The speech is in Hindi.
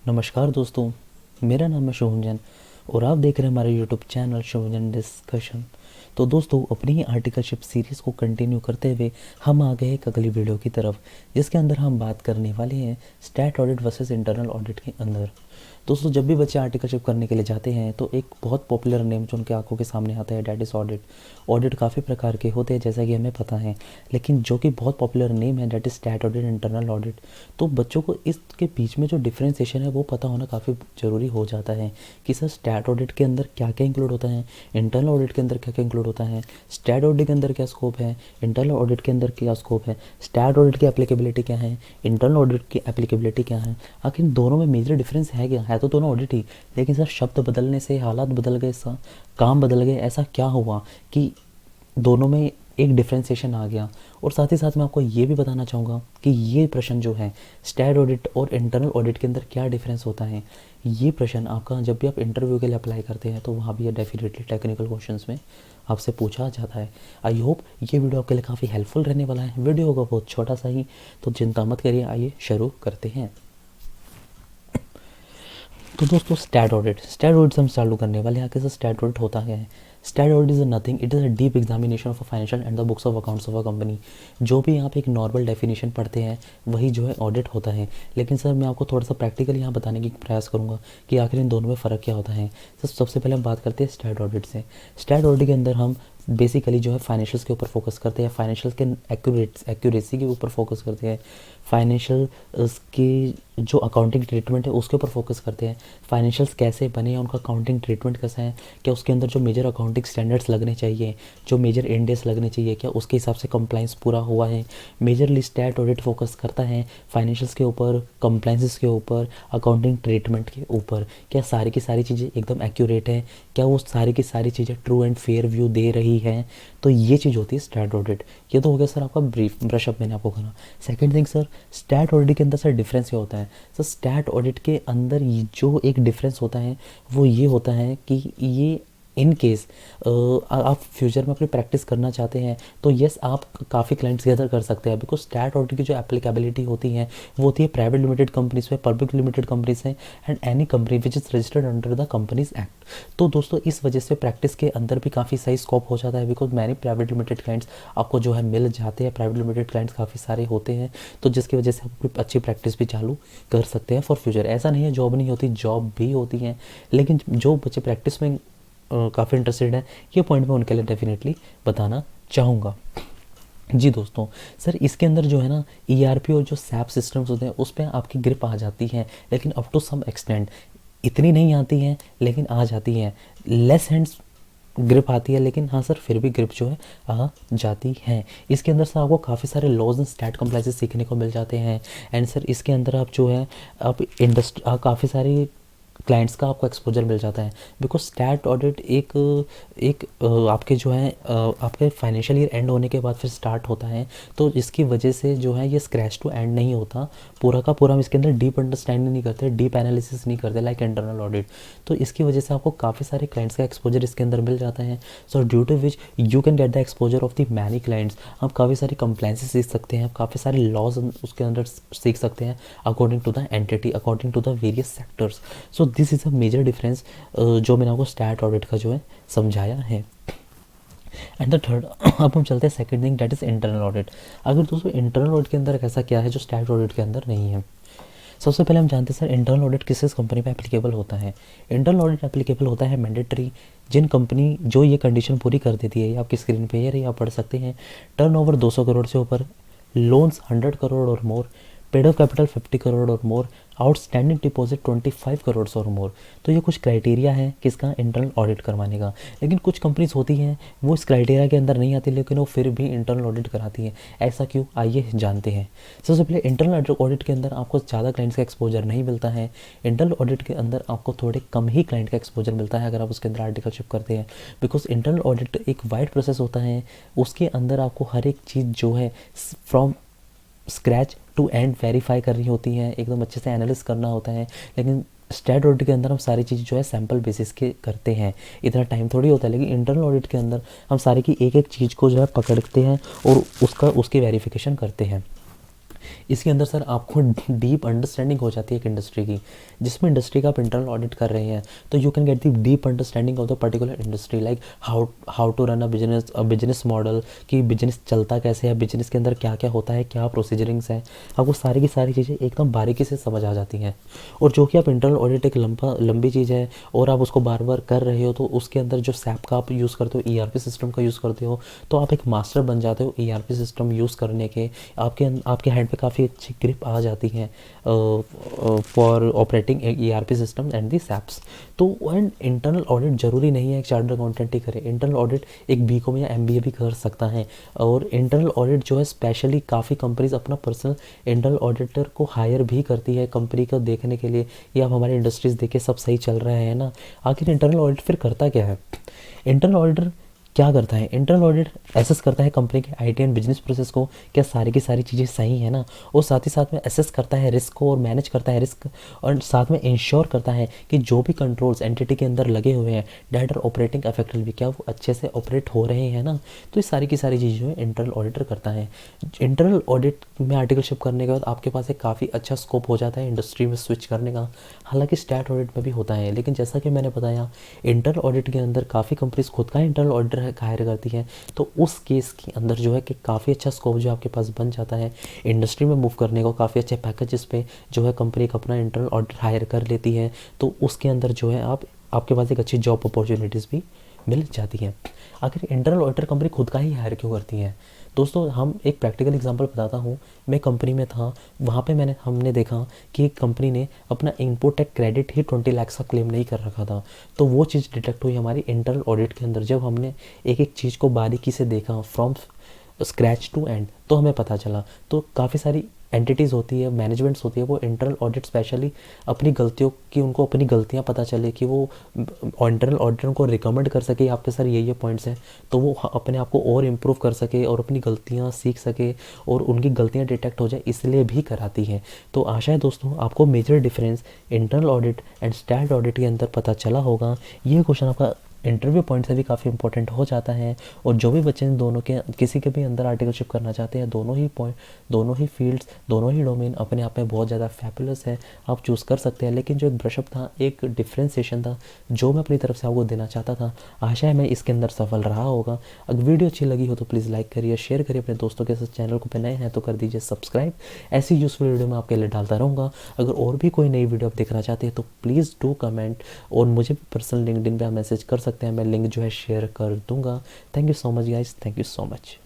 नमस्कार दोस्तों, मेरा नाम है शुभंजन और आप देख रहे हैं हमारे यूट्यूब चैनल शुभंजन डिस्कशन। तो दोस्तों, अपनी ही आर्टिकलशिप सीरीज़ को कंटिन्यू करते हुए हम आ गए एक अगली वीडियो की तरफ, जिसके अंदर हम बात करने वाले हैं stat audit versus internal audit के अंदर। दोस्तों, जब भी बच्चे आर्टिकलशिप करने के लिए जाते हैं तो एक बहुत पॉपुलर नेम जो उनके आंखों के सामने आता है, डैट इज़ ऑडिट। ऑडिट काफ़ी प्रकार के होते हैं जैसा कि हमें पता है, लेकिन जो कि बहुत पॉपुलर नेम है that is stat audit, internal audit. तो बच्चों को इसके बीच में जो डिफ्रेंसिएशन है वो पता होना काफ़ी ज़रूरी हो जाता है कि सर स्टैट ऑडिट के अंदर क्या क्या इंक्लूड होता है, इंटरनल ऑडिट के अंदर क्या क्या इंक्लूड होता है, स्टैट ऑडिट के अंदर क्या स्कोप है, इंटरनल ऑडिट के अंदर क्या स्कोप है, स्टैट ऑडिट की एप्लीकेबिलिटी क्या है, इंटरनल ऑडिट की एप्लीकेबिलिटी क्या है। आखिर दोनों में मेजर डिफरेंस है क्या? है तो दोनों ऑडिट ही, लेकिन सर शब्द बदलने से हालात बदल गए, काम बदल गए, ऐसा क्या हुआ कि दोनों में एक डिफ्रेंसिएशन आ गया। और साथ ही साथ मैं आपको ये भी बताना चाहूँगा कि ये प्रश्न जो है स्टैट ऑडिट और इंटरनल ऑडिट के अंदर क्या डिफरेंस होता है, ये प्रश्न आपका जब भी आप इंटरव्यू के लिए अप्लाई करते हैं तो वहाँ भी ये डेफिनेटली टेक्निकल क्वेश्चंस में आपसे पूछा जाता है। आई होप ये वीडियो आपके लिए काफ़ी हेल्पफुल रहने वाला है। वीडियो होगा बहुत छोटा सा ही, तो चिंता मत करिए, आइए शुरू करते हैं। तो दोस्तों, स्टैट ऑडिट से हम चालू करने वाले हैं। कैसे स्टैट ऑडिट होता है? Stat audit is nothing, it is a deep examination of financial and the books of accounts of a company. जो भी आप एक नॉर्मल डेफिनेशन पढ़ते हैं वही जो है ऑडिट होता है, लेकिन सर मैं आपको थोड़ा सा प्रैक्टिकल यहाँ बताने की प्रयास करूँगा कि आखिर इन दोनों में फ़र्क क्या होता है। सर सबसे पहले हम बात करते हैं स्टैट ऑडिट से। स्टैट ऑडिट के अंदर हम बेसिकली जो है फाइनेंशियल्स के ऊपर फोकस करते हैं, फाइनेंशियल के एक्यूरेसी के ऊपर फोकस करते हैं, फाइनेंशियल की जो अकाउंटिंग ट्रीटमेंट है उसके ऊपर फोकस करते हैं। फाइनेंशियल्स कैसे बने हैं, उनका अकाउंटिंग ट्रीटमेंट कैसा है, क्या उसके अंदर जो मेजर अकाउंटिंग स्टैंडर्ड्स लगने चाहिए, जो मेजर इंडेक्स लगने चाहिए, क्या उसके हिसाब से कंप्लाइंस पूरा हुआ है। मेजरली स्टैट ऑडिट फोकस करता है फाइनेंशियल्स के ऊपर, कंप्लाइंसेस के ऊपर, अकाउंटिंग ट्रीटमेंट के ऊपर। क्या सारी की सारी चीज़ें एकदम एक्यूरेट है, क्या वो सारी की सारी चीज़ें ट्रू एंड फेयर व्यू दे रही है। तो ये चीज़ होती है स्टैट ऑडिट। ये तो हो गया सर आपका ब्रीफ ब्रशअप मैंने आपको कहा। Second thing sir, stat audit के अंदर सर डिफरेंस ये होता है। सर स्टैट ऑडिट के अंदर जो एक डिफरेंस होता है वो ये होता है कि ये इन केस आप फ्यूचर में अपनी प्रैक्टिस करना चाहते हैं तो यस आप काफ़ी क्लाइंट्स गैदर कर सकते हैं, बिकॉज स्टैट ऑडिट की जो एप्लीकेबिलिटी होती है वो होती है प्राइवेट लिमिटेड कंपनीज में, पब्लिक लिमिटेड कंपनीज हैं and any company which is registered under the companies act. तो दोस्तों इस वजह से प्रैक्टिस के अंदर भी काफ़ी सही स्कोप हो जाता है, बिकॉज मैंने प्राइवेट लिमिटेड क्लाइंट्स आपको जो है मिल जाते हैं, प्राइवेट लिमिटेड क्लाइंट्स काफ़ी सारे होते हैं, तो जिसकी वजह से आप अच्छी प्रैक्टिस भी चालू कर सकते हैं फॉर फ्यूचर। ऐसा नहीं है जॉब नहीं होती, जॉब भी होती है, लेकिन जो बच्चे प्रैक्टिस में काफ़ी इंटरेस्टेड है ये पॉइंट मैं उनके लिए डेफिनेटली बताना चाहूँगा। जी दोस्तों, सर इसके अंदर जो है ना ईआरपी और जो सैप सिस्टम्स होते हैं उस पर आपकी ग्रिप आ जाती है, लेकिन अप टू सम एक्सटेंट। इतनी नहीं आती है लेकिन आ जाती है, लेस हैंड्स ग्रिप आती है, लेकिन हाँ सर फिर भी ग्रिप जो है आ जाती है। इसके अंदर सर आपको काफ़ी सारे लॉज एंड स्टैट कंप्लाइंसेस सीखने को मिल जाते हैं एंड सर इसके अंदर आप जो है आप इंडस्ट्री काफ़ी सारी क्लाइंट्स का आपको एक्सपोजर मिल जाता है, बिकॉज स्टैट ऑडिट एक आपके जो है आपके फाइनेंशियल ईयर एंड होने के बाद फिर स्टार्ट होता है, तो इसकी वजह से जो है ये स्क्रैच टू एंड नहीं होता, पूरा का पूरा हम इसके अंदर डीप अंडरस्टैंडिंग नहीं करते, डीप एनालिसिस नहीं करते लाइक इंटरनल ऑडिट। तो इसकी वजह से आपको काफ़ी सारे क्लाइंट्स का एक्सपोजर इसके अंदर मिल जाता है। So due to which you can get the exposure of the many clients. आप काफ़ी सारी कंप्लाइंसेस सीख सकते हैं, आप काफ़ी सारे लॉज उसके अंदर सीख सकते हैं according to the entity, according to the various sectors. So this is a major difference जो मैंने आपको स्टैट ऑडिट का जो है समझाया है। एंड द थर्ड, अब हम चलते हैं second thing that is internal audit. अगर दोस्तों इंटरनल ऑडिट के अंदर ऐसा क्या है जो स्टैट ऑडिट के अंदर नहीं है। सबसे पहले हम जानते हैं सर इंटरनल ऑडिट किस किस कंपनी पे एप्लीकेबल होता है। इंटरनल ऑडिट एप्लीकेबल होता है मैंडेटरी जिन कंपनी जो ये कंडीशन पूरी कर देती है, ये आपकी स्क्रीन पे ये रही आप पढ़ सकते हैं। टर्नओवर 200 करोड़ से ऊपर, लोन्स 100 करोड़ और मोर, पेड ऑफ कैपिटल 50 करोड़ और मोर, आउटस्टैंडिंग डिपॉजिट 25 करोड़ और मोर। तो ये कुछ क्राइटेरिया है किसका इंटरनल ऑडिट करवाने का, लेकिन कुछ कंपनीज होती हैं वो इस क्राइटेरिया के अंदर नहीं आती लेकिन वो फिर भी इंटरनल ऑडिट कराती हैं। ऐसा क्यों, आइए जानते हैं। सबसे पहले इंटरनल ऑडिट के अंदर आपको ज़्यादा क्लाइंट्स का एक्सपोजर नहीं मिलता है। इंटरनल ऑडिट के अंदर आपको थोड़े कम ही क्लाइंट का एक्सपोजर मिलता है अगर आप उसके अंदर आर्टिकलशिप करते हैं, बिकॉज इंटरनल ऑडिट एक वाइड प्रोसेस होता है, उसके अंदर आपको हर एक चीज़ जो है from scratch to end verify करनी होती है, एकदम अच्छे से एनालिस करना होता है। लेकिन स्टैट ऑडिट के अंदर हम सारी चीज़ जो है सैम्पल बेसिस के करते हैं, इतना टाइम थोड़ी होता है। लेकिन इंटरनल ऑडिट के अंदर हम सारी की एक एक चीज़ को जो है पकड़ते हैं और उसकी वेरिफिकेशन करते हैं। इसके अंदर सर आपको डीप अंडरस्टैंडिंग हो जाती है एक इंडस्ट्री की, जिसमें इंडस्ट्री का आप इंटरनल ऑडिट कर रहे हैं तो you can get the deep understanding of the particular industry, like how to run a business model, कि बिजनेस चलता कैसे है, बिजनेस के अंदर क्या क्या होता है, क्या प्रोसीजरिंग्स है, आपको सारी की सारी चीज़ें एकदम बारीकी से समझ आ जाती हैं। और जो कि आप इंटरनल ऑडिट एक लंबी चीज़ है और आप उसको बार बार कर रहे हो, तो उसके अंदर जो सैप का आप यूज़ करते हो, ईआरपी सिस्टम का यूज़ करते हो, तो आप एक मास्टर बन जाते हो ईआरपी सिस्टम यूज़ करने के। आपके हैंड पे काफ़ी अच्छी ग्रिप आ जाती है for operating ERP system and the SAPs. तो एंड इंटरनल ऑडिट ज़रूरी नहीं है एक चार्टर्ड अकाउंटेंट ही करे, इंटरनल ऑडिट एक बीकॉम या एमबीए भी कर सकता है। और इंटरनल ऑडिट जो है स्पेशली काफ़ी कंपनीज अपना पर्सनल इंटरनल ऑडिटर को हायर भी करती है कंपनी को देखने के लिए, या आप हमारी इंडस्ट्रीज़ देखे सब सही चल रहा है ना। आखिर इंटरनल ऑडिट फिर करता क्या है? इंटरनल ऑडिटर क्या करता है? इंटरनल ऑडिट एसेस करता है कंपनी के आईटी एंड बिजनेस प्रोसेस को, क्या सारी की सारी चीज़ें सही है ना, और साथ ही साथ में एसेस करता है रिस्क को और मैनेज करता है रिस्क, और साथ में इंश्योर करता है कि जो भी कंट्रोल्स एंटिटी के अंदर लगे हुए हैं डेट आर ऑपरेटिंग इफेक्टिवली, क्या वो अच्छे से ऑपरेट हो रहे हैं ना। तो ये सारी की सारी चीज़ें जो है इंटरनल ऑडिटर करता है। इंटरनल ऑडिट में आर्टिकलशिप करने के बाद आपके पास एक काफ़ी अच्छा स्कोप हो जाता है इंडस्ट्री में स्विच करने का। हालांकि स्टैट ऑडिट में भी होता है, लेकिन जैसा कि मैंने बताया इंटरनल ऑडिट के अंदर काफ़ी कंपनीज खुद का इंटरनल ऑडिटर हायर करती है, तो उस केस के अंदर जो है कि काफ़ी अच्छा स्कोप जो आपके पास बन जाता है इंडस्ट्री में मूव करने को, काफ़ी अच्छे पैकेजेस पे जो है कंपनी का अपना इंटरनल ऑडिटर हायर कर लेती है। तो उसके अंदर जो है आपके पास एक अच्छी जॉब अपॉर्चुनिटीज़ भी मिल जाती हैं। आखिर इंटरनल ऑडिटर कंपनी खुद का ही हायर क्यों करती है? दोस्तों हम एक प्रैक्टिकल एग्जांपल बताता हूँ। मैं कंपनी में था, वहाँ पे हमने देखा कि एक कंपनी ने अपना इनपुट टैक्स क्रेडिट ही 20 लाख का क्लेम नहीं कर रखा था। तो वो चीज़ डिटेक्ट हुई हमारी इंटरनल ऑडिट के अंदर, जब हमने एक एक चीज़ को बारीकी से देखा फ्रॉम स्क्रैच टू एंड, तो हमें पता चला। तो काफ़ी सारी एंटिटीज़ होती है, मैनेजमेंट्स होती है, वो इंटरनल ऑडिट स्पेशली अपनी गलतियों की, उनको अपनी गलतियां पता चले कि वो इंटरनल ऑडिटर को रिकमेंड कर सके आपके सर ये पॉइंट्स हैं, तो वो अपने आप को और इम्प्रूव कर सके और अपनी गलतियां सीख सके और उनकी गलतियां डिटेक्ट हो जाए, इसलिए भी कराती है। तो आशा है दोस्तों आपको major difference internal audit and stat audit के अंदर पता चला होगा। ये क्वेश्चन आपका इंटरव्यू पॉइंट से भी काफ़ी इंपॉर्टेंट हो जाता है। और जो भी बच्चे दोनों के किसी के भी अंदर आर्टिकलशिप करना चाहते हैं, दोनों ही पॉइंट, दोनों ही फील्ड्स, दोनों ही डोमेन अपने आप में बहुत ज़्यादा फैबुलस है, आप चूज़ कर सकते हैं। लेकिन जो एक ब्रशअप था, एक डिफ्रेंसिएशन था जो मैं अपनी तरफ से आपको देना चाहता था, आशा है मैं इसके अंदर सफल रहा होगा। अगर वीडियो अच्छी लगी हो तो प्लीज़ लाइक करिए, शेयर करिए अपने दोस्तों के साथ। चैनल को पे नए हैं तो कर दीजिए सब्सक्राइब। ऐसी यूज़फुल वीडियो मैं आपके लिए डालता रहूँगा। अगर और भी कोई नई वीडियो आप देखना चाहते हैं तो प्लीज़ डू कमेंट, और मुझे पर्सनल लिंक्डइन पे आप मैसेज कर सकते हैं, मैं लिंक जो है शेयर कर दूंगा। Thank you so much guys, thank you so much.